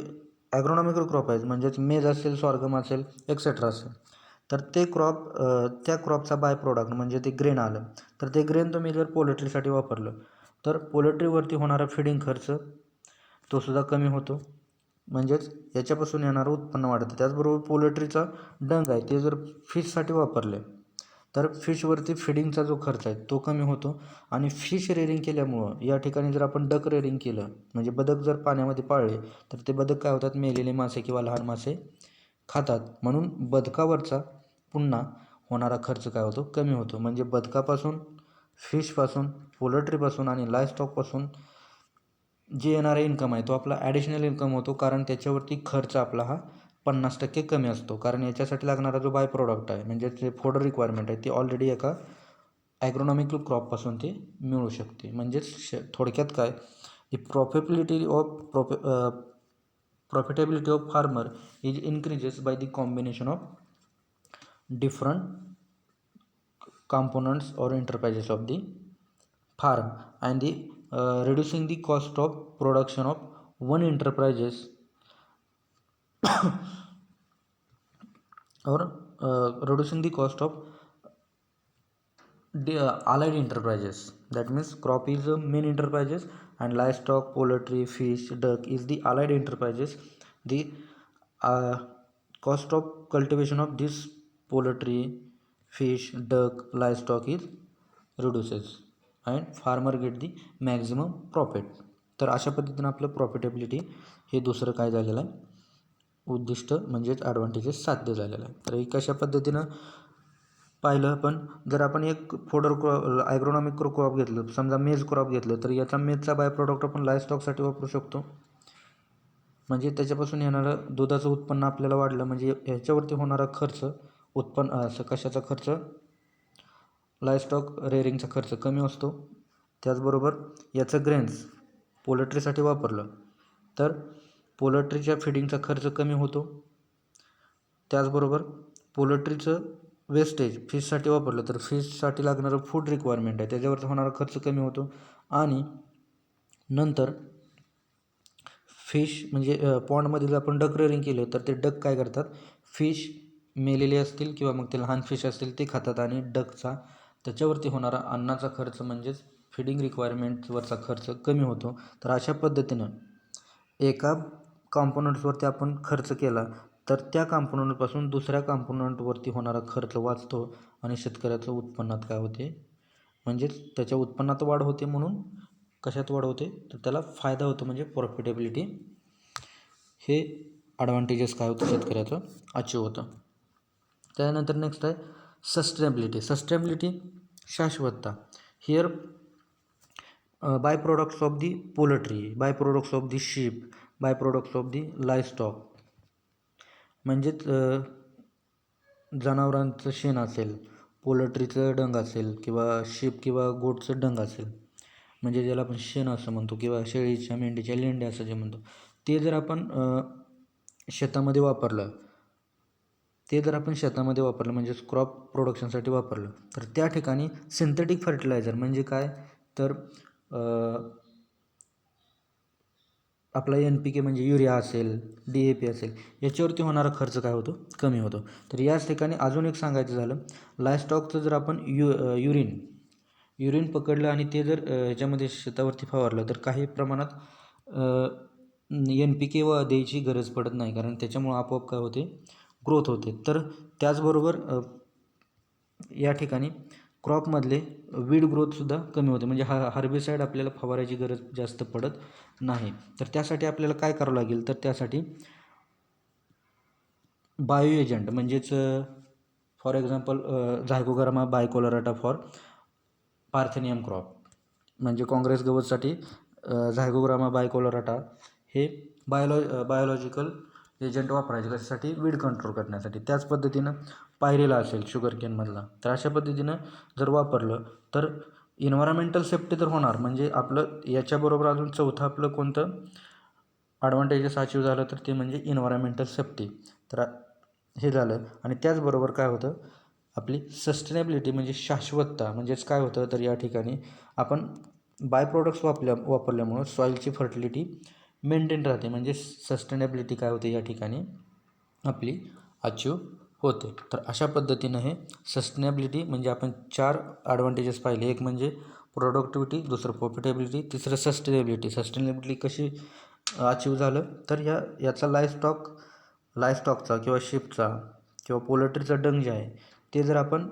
ॲग्रोनॉमिकल क्रॉप आहेत म्हणजेच मेज असेल, सॉर्गम असेल, एक्सेट्रा असेल, तर ते त्या क्रॉपचा बाय प्रोडक्ट म्हणजे ते ग्रेन आलं, तर ते ग्रेन तुम्ही जर पोल्ट्रीसाठी वापरलं तर पोल्ट्रीवरती होणारा फिडिंग खर्च तो सुद्धा कमी होतो. म्हणजेच याच्यापासून येणारं उत्पन्न वाढतं. त्याचबरोबर पोल्ट्रीचा डंग आहे ते जर फिशसाठी वापरले तर फिशवरती फिडिंगचा जो खर्च आहे तो कमी होतो. आणि फिश रेअरिंग केल्यामुळं या ठिकाणी जर आपण डक रेअरिंग केलं म्हणजे बदक जर पाण्यामध्ये पाळले तर ते बदक काय होतात, मेलेले मासे किंवा लहान मासे खातात. म्हणून बदकावरचा पुन्हा होणारा खर्च काय होतो, कमी होतो. म्हणजे बदकापासून, फिशपासून, पोल्ट्रीपासून आणि लाईव्हस्टॉकपासून जे येणारा इन्कम आहे तो आपला ॲडिशनल इन्कम होतो, कारण त्याच्यावरती खर्च आपला हा 50% कमी असतो. कारण याच्यासाठी लागणारा जो बाय प्रोडक्ट आहे म्हणजे जे फूड रिक्वायरमेंट आहे ती ऑलरेडी एका ॲग्रोनॉमिकल क्रॉपपासून ते मिळू शकते. म्हणजेच थोडक्यात काय, the profitability of farmer is increases by the combination of different components or enterprises of the farm and the reducing the cost of production of one enterprises or reducing the cost of the allied enterprises. That means crop is the main enterprises and livestock, poultry, fish, duck is the allied enterprises. The cost of cultivation of this poultry, fish, duck, livestock is reduces and farmer get the maximum profit. तर अशा पद्धतीनं आपलं profitability हे दुसरं काय झालेलं आहे, उद्दिष्ट म्हणजेच ॲडव्हान्टेजेस साध्य झालेलं आहे. तर एक अशा पद्धतीनं पाहिलं. पण जर आपण एक फोडर ॲग्रोनॉमिक क्रॉप घेतलं, समजा मेज क्रॉप घेतलं, तर याचा मेजचा बाय प्रोडक्ट आपण लाईव्हस्टॉकसाठी वापरू शकतो. म्हणजे त्याच्यापासून येणारं दुधाचं उत्पन्न आपल्याला वाढलं म्हणजे ह्याच्यावरती होणारा खर्च कशाचा खर्च, लाईव्हस्टॉक रेअरिंगचा खर्च कमी असतो. त्याचबरोबर याचं ग्रेन्स पोल्ट्रीसाठी वापरलं तर पोल्ट्रीच्या फिडिंगचा खर्च कमी होतो. त्याचबरोबर पोल्ट्रीचं वेस्टेज फिशसाठी वापरलं तर फिशसाठी लागणारं फूड रिक्वायरमेंट आहे त्याच्यावरचा होणारा खर्च कमी होतो. आणि नंतर फिश म्हणजे पॉन्डमध्ये जर आपण डक रेअरिंग केलं तर ते डक काय करतात, फिश मेलेले असतील किंवा मग ते लहान फिश असतील ते खातात आणि डकचा त्याच्यावरती होणारा अन्नाचा खर्च म्हणजेच फिडिंग रिक्वायरमेंटवरचा खर्च कमी होतो. तर अशा पद्धतीनं एका कॉम्पोनंट्सवरती आपण खर्च केला तर त्या कॉम्पोनंटपासून दुसऱ्या कॉम्पोनंटवरती होणारा खर्च वाचतो आणि शेतकऱ्याचं उत्पन्नात काय होते, म्हणजेच त्याच्या उत्पन्नात वाढ होते. म्हणून कशात वाढ होते तर त्याला फायदा होतो म्हणजे प्रॉफिटेबिलिटी हे ॲडव्हान्टेजेस काय होतं शेतकऱ्याचं अचीव होतं. त्यानंतर नेक्स्ट आहे सस्टेनेबिलिटी शाश्वतता. Here by products of the poultry, by products of the sheep, by products of the livestock. म्हणजेच जनावरांचं शेण असेल, पोल्ट्रीचं डंग असेल किंवा शीप किंवा गोटचं डंग असेल, म्हणजे ज्याला आपण शेण असं म्हणतो किंवा शेळीच्या मेंढीच्या लेंड्या असं जे म्हणतो, ते जर आपण शेतामध्ये वापरलं म्हणजेच क्रॉप प्रोडक्शनसाठी वापरलं तर त्या ठिकाणी सिंथेटिक फर्टिलायझर म्हणजे काय तर आपला NPK म्हणजे युरिया असेल, DAP असेल, याच्यावरती होणारा खर्च काय होतो, कमी होतो. तर याच ठिकाणी अजून एक सांगायचं झालं, लाईव्हस्टॉकचं जर आपण युरिन पकडलं आणि ते जर ह्याच्यामध्ये शेतावरती फवारलं तर काही प्रमाणात NPK द्यायची गरज पडत नाही, कारण त्याच्यामुळं आपोआप काय होते, ग्रोथ होते. तर त्याचबरोबर या ठिकाणी क्रॉपमधले वीड ग्रोथसुद्धा कमी होते. म्हणजे हर्बिसाईड आपल्याला फवारायची गरज जास्त पडत नाही. तर त्यासाठी आपल्याला काय करावं लागेल तर त्यासाठी बायो एजंट म्हणजेच for example Zygogramma bicolorata for parthenium crop, म्हणजे काँग्रेस गवतसाठी झायकोग्रामा बायकोलराटा हे बायोलॉजिकल एजंट वापरायचे कशासाठी, वीड कंट्रोल करण्यासाठी. त्याच पद्धतीनं पायरेला असेल शुगर केनमधला, तर अशा पद्धतीनं जर वापरलं तर इन्व्हायरमेंटल सेफ्टी तर होणार. म्हणजे आपलं याच्याबरोबर अजून चौथं आपलं कोणतं ॲडव्हान्टेजेस अचीव झालं तर ते म्हणजे इन्व्हायरमेंटल सेफ्टी. तर हे झालं. आणि त्याचबरोबर काय होतं, आपली सस्टेनेबिलिटी म्हणजे शाश्वतता. म्हणजेच काय होतं तर या ठिकाणी आपण बाय प्रोडक्ट्स वापरल्यामुळं सॉईलची फर्टिलिटी मेंटेन राहते. म्हणजे सस्टेनेबिलिटी काय होते या ठिकाणी आपली अचीव होते. तर अशा पद्धतीनं हे सस्टेनेबिलिटी म्हणजे आपण 4 ॲडव्हान्टेजेस पाहिले. एक म्हणजे प्रोडक्टिव्हिटी, दुसरं प्रॉफिटेबिलिटी, तिसरं सस्टेनेबिलिटी कशी अचीव झालं तर याचा लाईव्हस्टॉकचा किंवा शिपचा किंवा पोल्ट्रीचा डंग जे आहे ते जर आपण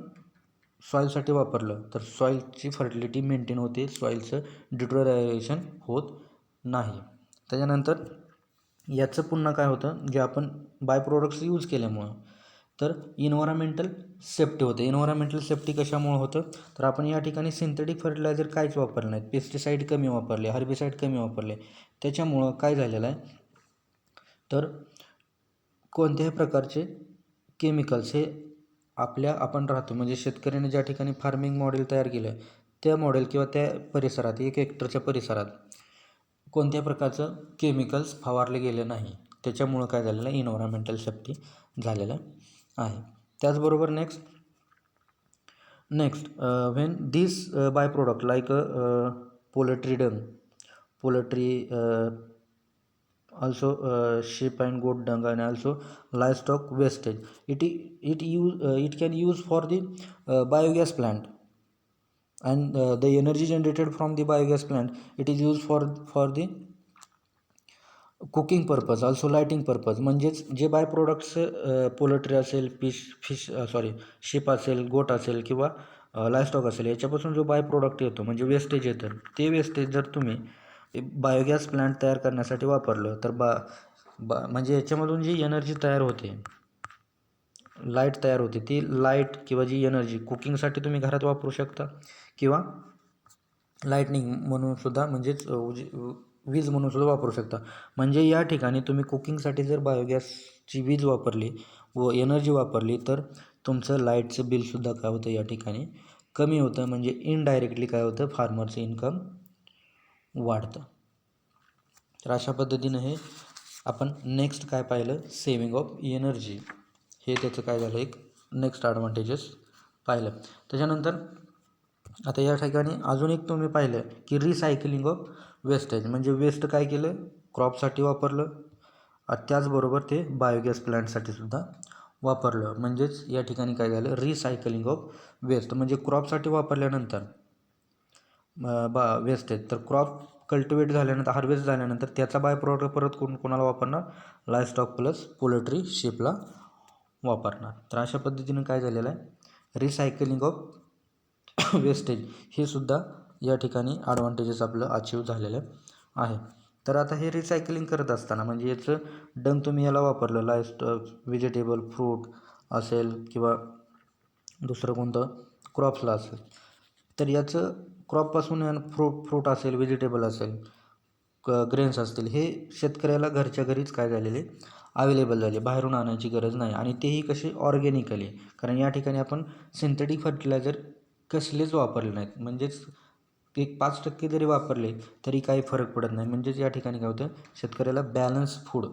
सॉईलसाठी वापरलं तर सॉईलची फर्टिलिटी मेंटेन होते, सॉईलचं डिटोरिएशन होत नाही. त्याच्यानंतर याचं पुन्हा काय होतं, जे आपण बाय प्रोडक्ट्स यूज केल्यामुळं तर इन्व्हायरमेंटल सेफ्टी होते. इन्व्हायरमेंटल सेफ्टी कशामुळं होतं, तर आपण या ठिकाणी सिंथेटिक फर्टिलायझर काहीच वापरलं नाहीत, पेस्टिसाईड कमी वापरले, हर्बिसाईड कमी वापरले. त्याच्यामुळं काय झालेलं आहे, तर कोणत्याही प्रकारचे केमिकल्स हे आपण राहतो म्हणजे शेतकऱ्याने ज्या ठिकाणी फार्मिंग मॉडेल तयार केलं त्या मॉडेल किंवा त्या परिसरात 1 हेक्टरच्या परिसरात कोणत्या प्रकारचं केमिकल्स फवारले गेले नाही. त्याच्यामुळं काय झालेलं आहे, इन्व्हायरमेंटल सेफ्टी झालेलं आहे. त्याचबरोबर next when this by product like poultry dung, poultry also sheep and goat dung and also livestock wastage, it can use for the biogas plant, and the energy generated from the biogas plant it is used for the cooking purpose, also lighting purpose. म्हणजेच जे by products poultry असेल, ship असेल, गोट असेल किंवा लायस्टॉक असेल, याच्यापासून जो बाय प्रोडक्ट येतो म्हणजे वेस्टेज येतं, ते वेस्टेज जर तुम्ही बायोगॅस प्लांट तयार करण्यासाठी वापरलं तर म्हणजे याच्यामधून जी एनर्जी तयार होते, लाईट तयार होते, ती लाईट किंवा जी एनर्जी कुकिंगसाठी तुम्ही घरात वापरू शकता किंवा लाईटनिंग म्हणून सुद्धा म्हणजेच वीज म्हणून सुद्धा वापरू शकता. म्हणजे या ठिकाणी तुम्ही कुकिंगसाठी जर बायोगॅसची वीज वापरली व एनर्जी वापरली तर तुमचं लाईटचं बिलसुद्धा काय होतं या ठिकाणी कमी होतं. म्हणजे इनडायरेक्टली काय होतं, फार्मरचं इन्कम वाढतं. तर अशा पद्धतीनं हे आपण नेक्स्ट काय पाहिलं, सेविंग ऑफ एनर्जी, हे त्याचं काय झालं एक नेक्स्ट ॲडव्हान्टेजेस पाहिलं. त्याच्यानंतर आता या ठिकाणी अजून एक तुम्ही पाहिलं की रिसायकलिंग ऑफ वेस्टेज, म्हणजे वेस्ट काय केलं, क्रॉपसाठी वापरलं, त्याचबरोबर ते बायोगॅस प्लांटसाठी सुद्धा वापरलं. म्हणजेच या ठिकाणी काय झालं, रिसायकलिंग ऑफ वेस्ट. म्हणजे क्रॉपसाठी वापरल्यानंतर वेस्टेज, तर क्रॉप कल्टिवेट झाल्यानंतर, हार्वेस्ट झाल्यानंतर त्याचा बाय प्रोडक्ट परत कोणाला वापरणार, लायस्टॉक प्लस पोल्ट्री शिपला वापरणार. तर अशा पद्धतीनं काय झालेलं आहे, रिसायकलिंग ऑफ वेस्टेज हे सुद्धा या ठिकाणी ॲडव्हान्टेजेस आपलं अचीव झालेलं आहे. तर आता हे रिसायकलिंग करत असताना म्हणजे याचं डंग तुम्ही याला वापरलं, लाईस्टॉक, व्हेजिटेबल, फ्रूट असेल किंवा दुसरं कोणतं क्रॉप्सला असेल, तर याचं क्रॉपपासून फ्रूट असेल, व्हेजिटेबल असेल, ग्रेन्स असतील, हे शेतकऱ्याला घरच्या घरीच काय झालेले अवेलेबल झाले, बाहेरून आणायची गरज नाही. आणि तेही कसे ऑर्गॅनिकली, कारण या ठिकाणी आपण सिंथेटिक फर्टिलायझर कसलेच वापरले नाहीत. म्हणजेच 5% जरी वापरले तरी काही फरक पडत नाही. म्हणजेच या ठिकाणी काय होतं, शेतकऱ्याला बॅलन्स फूड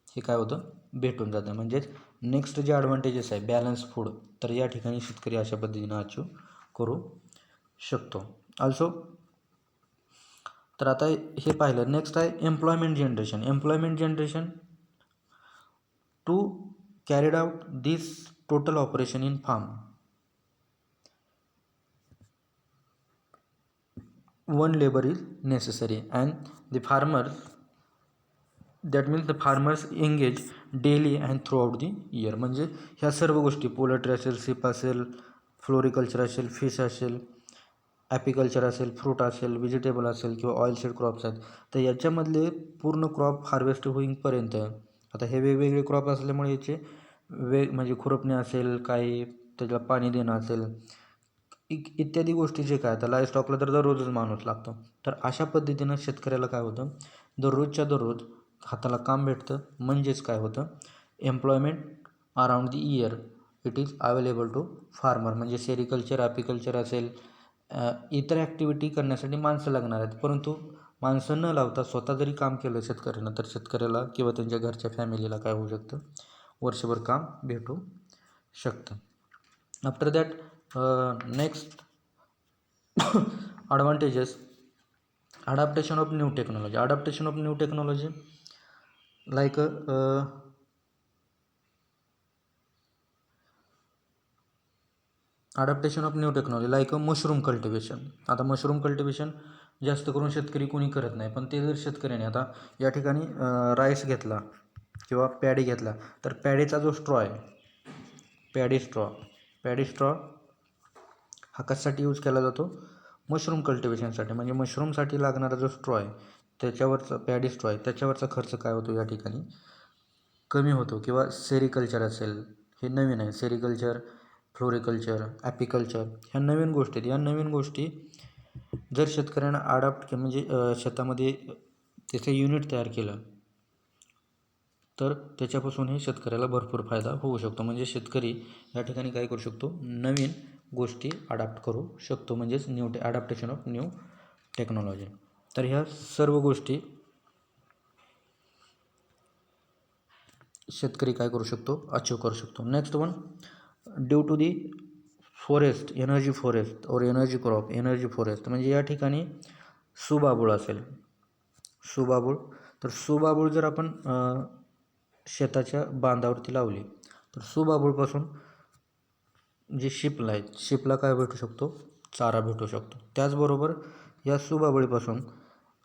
हे काय होतं, भेटून जातं. म्हणजेच नेक्स्ट जे ॲडव्हान्टेजेस आहे बॅलन्स फूड, तर या ठिकाणी शेतकरी अशा पद्धतीनं अचीव करू शकतो. ऑल्सो तर आता हे पाहिलं. नेक्स्ट आहे employment generation to carried out this total operation in farm. One labor is necessary and the farmers engage daily and throughout the year. म्हणजे ह्या सर्व गोष्टी, पोल्ट्री असेल, शिप असेल, फ्लोरिकल्चर असेल, फिश असेल, ॲपिकल्चर असेल, फ्रूट असेल, व्हेजिटेबल असेल किंवा ऑइलसीड क्रॉप्स आहेत, तर याच्यामधले पूर्ण क्रॉप हार्वेस्ट होईपर्यंत, आता हे वेगवेगळे क्रॉप असल्यामुळे याचे म्हणजे खुरपणे असेल, काही त्याला पाणी देणं असेल, इत्यादी गोष्टी जे काय, आता लाईव्हस्टॉकला तर दररोजच माणूस लागतो. तर अशा पद्धतीनं शेतकऱ्याला काय होतं, दररोजच्या दररोज हाताला काम भेटतं. म्हणजेच काय होतं, employment around the year it is available to farmer. म्हणजे सेरिकल्चर, ॲपिकल्चर असेल, इतर ॲक्टिव्हिटी करण्यासाठी माणसं लागणार आहेत. परंतु माणसं न लावता स्वतः जरी काम केलं शेतकऱ्यानं, तर शेतकऱ्याला किंवा त्यांच्या घरच्या फॅमिलीला काय होऊ शकतं, वर्षभर काम भेटू शकतं. After that next advantages, adaptation of new technology like mushroom cultivation. आता मशरूम कल्टिवेशन जास्त करून शेतकरी कोणी करत नाही, पण ते जर शेतकऱ्याने आता या ठिकाणी राईस घेतला किंवा पॅडी घेतला, तर पॅडीचा जो स्ट्रॉ आहे, पॅडी स्ट्रॉ हा कशासाठी यूज केला जातो? मशरूम कल्टिवेशनसाठी. म्हणजे मशरूमसाठी लागणारा जो स्ट्रॉ आहे त्याच्यावरचा पॅडी स्ट्रॉ आहे त्याच्यावरचा खर्च काय होतो या ठिकाणी कमी होतो. किंवा सेरिकल्चर असेल, हे नवीन आहे, सेरिकल्चर, फ्लोरिकल्चर, ॲपिकल्चर, ह्या नवीन गोष्टी आहेत. या नवीन गोष्टी जर शेतकऱ्यांना अडॉप्ट म्हणजे शेतामध्ये त्याचं युनिट तयार केलं तर त्याच्यापासून हे शेतकऱ्याला भरपूर फायदा होऊ शकतो. म्हणजे शेतकरी या ठिकाणी काय करू शकतो? नवीन गोष्टी अडॉप्ट करू शकतो. म्हणजेच अडॅप्टेशन ऑफ न्यू टेक्नॉलॉजी. तर ह्या सर्व गोष्टी शेतकरी काय करू शकतो? अचीव करू शकतो. Next one, due to the forest, energy forest or energy crop, energy forest म्हणजे या ठिकाणी सुबाबूळ असेल, सुबाबूळ. तर सुबाबूळ जर आपण शेताच्या बांधावरती लावली तर सुबाबूळपासून जे शिपला आहेत, शिपला काय भेटू शकतो? चारा भेटू शकतो. त्याचबरोबर या सुबाबळीपासून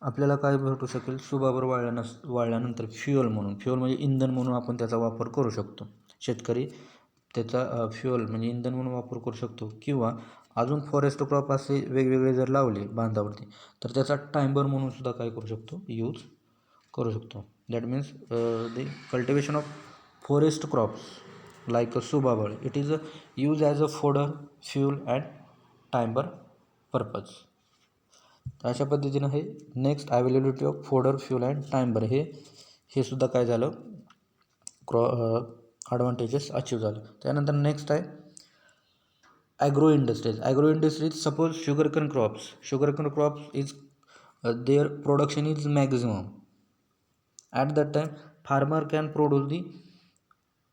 आपल्याला काय भेटू शकेल? सुबाबूळ वाळल्यानंतर फ्युअल म्हणजे इंधन म्हणून आपण त्याचा वापर करू शकतो. शेतकरी त्याचा फ्युअल म्हणजे इंधन म्हणून वापर करू शकतो. किंवा अजून फॉरेस्ट क्रॉप असे वेगवेगळे जर लावले बांधावरती तर त्याचा टाइमबर म्हणून सुद्धा काय करू शकतो? यूज करू शकतो. That means the cultivation of forest crops like a subabul, it is used as a fodder, fuel and timber purpose. अशा पद्धतीनं हे next availability of fodder, fuel and timber हे सुद्धा काय झालं? ॲडव्हान्टेजेस अचीव झालं. त्यानंतर नेक्स्ट आहे agro industries. Agro industries suppose sugarcane crops is there production is maximum. At that time farmer can produce the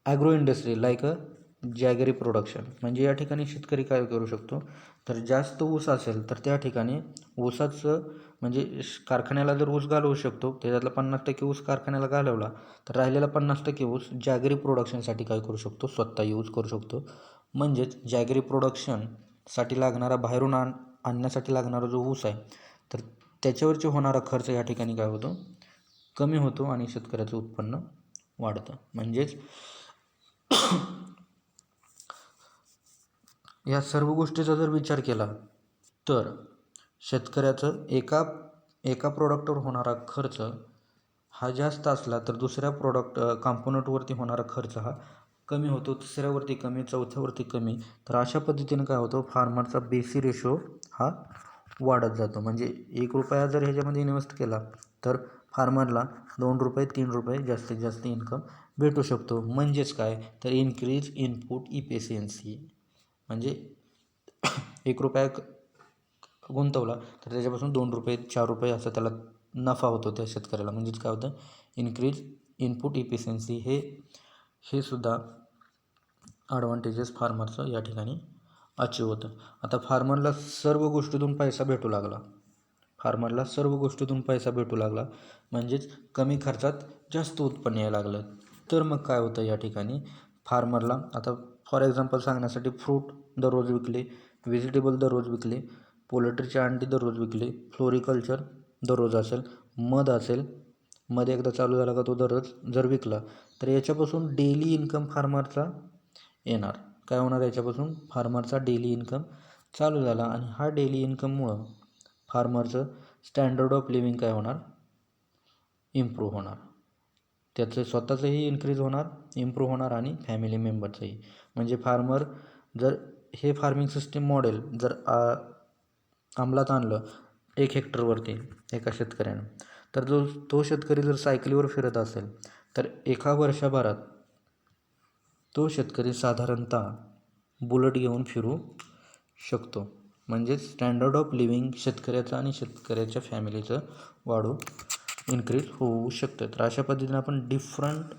agro industry like a jaggery production. म्हणजे या ठिकाणी शेतकरी काय करू शकतो? तर जास्त ऊस असेल तर त्या ठिकाणी ऊसाचं म्हणजे कारखान्याला जर ऊस घालवू शकतो, त्याच्यातला 50% ऊस कारखान्याला घालवला तर राहिलेला 50% ऊस जॅगरी प्रोडक्शनसाठी काय करू शकतो? स्वतः यूज करू शकतो. म्हणजेच जॅगरी प्रोडक्शनसाठी लागणारा बाहेरून आणण्यासाठी लागणारा जो ऊस आहे तर त्याच्यावरची होणारा खर्च या ठिकाणी काय होतो? कमी होतो आणि शेतकऱ्याचं उत्पन्न वाढतं. म्हणजेच या सर्व गोष्टीचा जर विचार केला तर शेतकऱ्याचं एका प्रोडक्टवर होणारा खर्च हा जास्त असला तर दुसऱ्या कॉम्पोनंटवरती होणारा खर्च हा कमी होतो, तिसऱ्यावरती कमी, चौथ्यावरती कमी. तर अशा पद्धतीने काय होतं? फार्मरचा बेसी रेशो हा वाढत जातो. म्हणजे ₹1 जर ह्याच्यामध्ये इन्व्हेस्ट केला तर फार्मरला ₹2, ₹3 जास्तीत जास्त इन्कम भेटू शकतो. म्हणजेच काय? तर इन्क्रीज इनपुट इफिशियन्सी. म्हणजे ₹1 गुंतवला तर त्याच्यापासून ₹2, ₹4 असा त्याला नफा होतो त्या शेतकऱ्याला. म्हणजेच काय होतं? इन्क्रीज इनपुट इफिशियन्सी हे सुद्धा ॲडव्हान्टेजेस फार्मरचं या ठिकाणी अचीव होतं. आता फार्मरला सर्व गोष्टीतून पैसा भेटू लागला. म्हणजेच कमी खर्चात जास्त उत्पन्न यायला लागलं. तर मग काय होतं या ठिकाणी? फार्मरला आता फॉर एक्झाम्पल सांगण्यासाठी फ्रूट दररोज विकले, व्हेजिटेबल दररोज विकले, पोल्ट्रीचे अंडी दररोज विकले, फ्लोरिकल्चर दररोज असेल, मध एकदा चालू झाला का तो दररोज जर विकला तर याच्यापासून डेली इन्कम फार्मरचा येणार. काय होणार? याच्यापासून फार्मरचा डेली इन्कम चालू झाला आणि हा डेली इन्कममुळं फार्मरचं स्टँडर्ड ऑफ लिव्हिंग काय होणार? इम्प्रूव्ह होणार. त्याचं स्वतःचंही इम्प्रूव्ह होणार आणि फॅमिली मेंबरचंही. म्हणजे फार्मर जर हे फार्मिंग सिस्टीम मॉडेल जर अंमलात आणलं 1 हेक्टरवरती एका शेतकऱ्यानं तर तो शेतकरी जर सायकलीवर फिरत असेल तर एका वर्षभरात तो शेतकरी साधारणतः बुलेट घेऊन फिरू शकतो. म्हणजेच स्टँडर्ड ऑफ लिव्हिंग शेतकऱ्याचं आणि शेतकऱ्याच्या फॅमिलीचं इन्क्रीज होऊ शकतं. तर अशा पद्धतीने आपण डिफरंट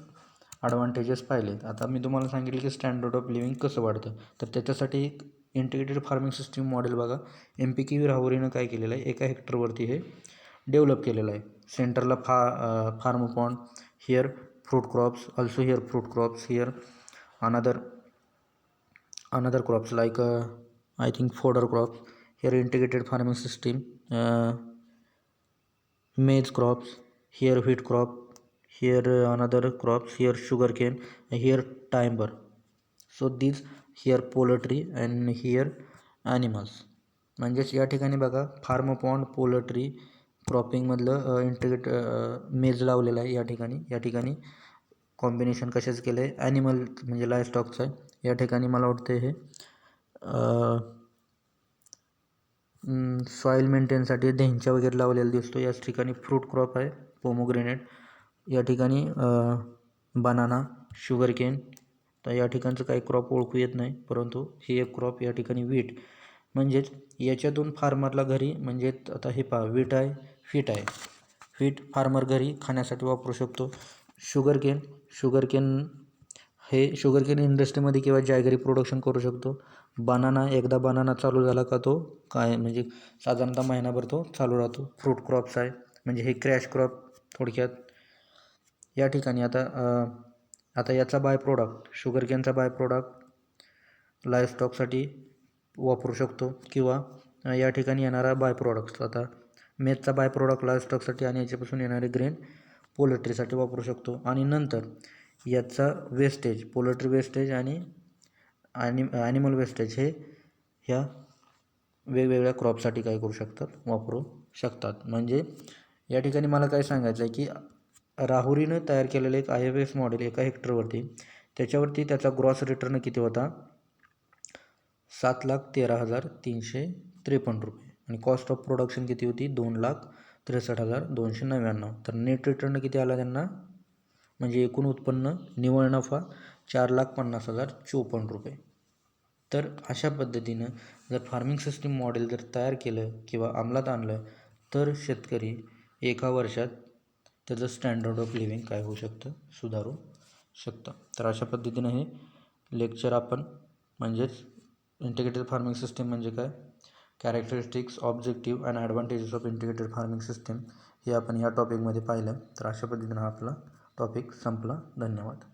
ॲडव्हान्टेजेस पाहिलेत. आता मी तुम्हाला सांगितलं की स्टँडर्ड ऑफ लिव्हिंग कसं वाढतं. तर त्याच्यासाठी एक इंटिग्रेटेड फार्मिंग सिस्टीम मॉडेल बघा MPK राहुरीनं काय केलेलं आहे? एका हेक्टरवरती हे डेव्हलप केलेलं आहे. सेंटरला farm pond, here fruit crops, also here fruit crops, here another crops like I think fodder crops, here integrated farming system, maize crops, here wheat crop, here another crops, here sugarcane, here timber. So these here poultry and here animals. म्हणजेच या ठिकाणी बघा form pond poultry क्रॉपिंगमधलं मेज लावलेलं आहे. या ठिकाणी combination कशाचं केलं आहे, ॲनिमल म्हणजे लायस्टॉकचं आहे. या ठिकाणी मला वाटतं हे सॉईल मेंटेनसाठी ढेंचा वगैरे लावलेला दिसतो. याच ठिकाणी फ्रूट क्रॉप आहे, पोमोग्रेनेट. या ठिकाणी बनाना, शुगर केन. तर या ठिकाणचं काही क्रॉप ओळखू येत नाही, परंतु ही एक क्रॉप या ठिकाणी वीट. म्हणजेच याच्यातून फार्मरला घरी म्हणजे आता हे पहा वीट आहे, फीट आहे. फीट फार्मर घरी खाण्यासाठी वापरू शकतो. शुगर केन हे शुगर केन इंडस्ट्रीमध्ये किंवा जॅगरी प्रोडक्शन करू शकतो. एकदा बनाना चालू झाला का तो काय म्हणजे साधारणतः महिनाभर तो चालू राहतो. फ्रूट क्रॉप्स आहे म्हणजे हे क्रॅश क्रॉप थोडक्यात. या ठिकाणी आता याचा बाय प्रोडक्ट शुगर केनचा बाय प्रोडक्ट लाईव्हस्टॉकसाठी वापरू शकतो किंवा या ठिकाणी येणारा बाय प्रोडक्ट्स आता मेथचा बाय प्रोडक्ट लाईव्हस्टॉकसाठी आणि याच्यापासून येणारे ग्रेन पोल्ट्रीसाठी वापरू शकतो. आणि नंतर याचा वेस्टेज पोल्ट्री वेस्टेज आणि ॲनिमल वेस्टेज हे ह्या वेगवेगळ्या क्रॉपसाठी काय करू शकतात, वापरू शकतात. म्हणजे या ठिकाणी मला काय सांगायचं आहे की राहुरीनं तयार केलेलं एक IFS मॉडेल एका हेक्टरवरती त्याच्यावरती त्याचा ग्रॉस रिटर्न किती होता, 7,13,353 रुपये. आणि कॉस्ट ऑफ प्रोडक्शन किती होती, 2,63,299. तर नेट रिटर्न किती आला त्यांना, म्हणजे एकूण उत्पन्न निव्वळ नफा 4,50,054 रुपये. तर अशा पद्धतीनं जर फार्मिंग सिस्टीम मॉडेल जर तयार केलं किंवा अंमलात आणलं तर शेतकरी एका वर्षात त्याचं स्टँडर्ड ऑफ लिव्हिंग काय होऊ शकतं, सुधारू शकतं. तर अशा पद्धतीनं हे लेक्चर आपण म्हणजेच इंटिग्रेटेड फार्मिंग सिस्टीम म्हणजे काय, characteristics, objective and advantages of integrated farming system हे आपण या टॉपिकमध्ये पाहिलं. तर अशा पद्धतीनं हा आपला टॉपिक संपला. धन्यवाद.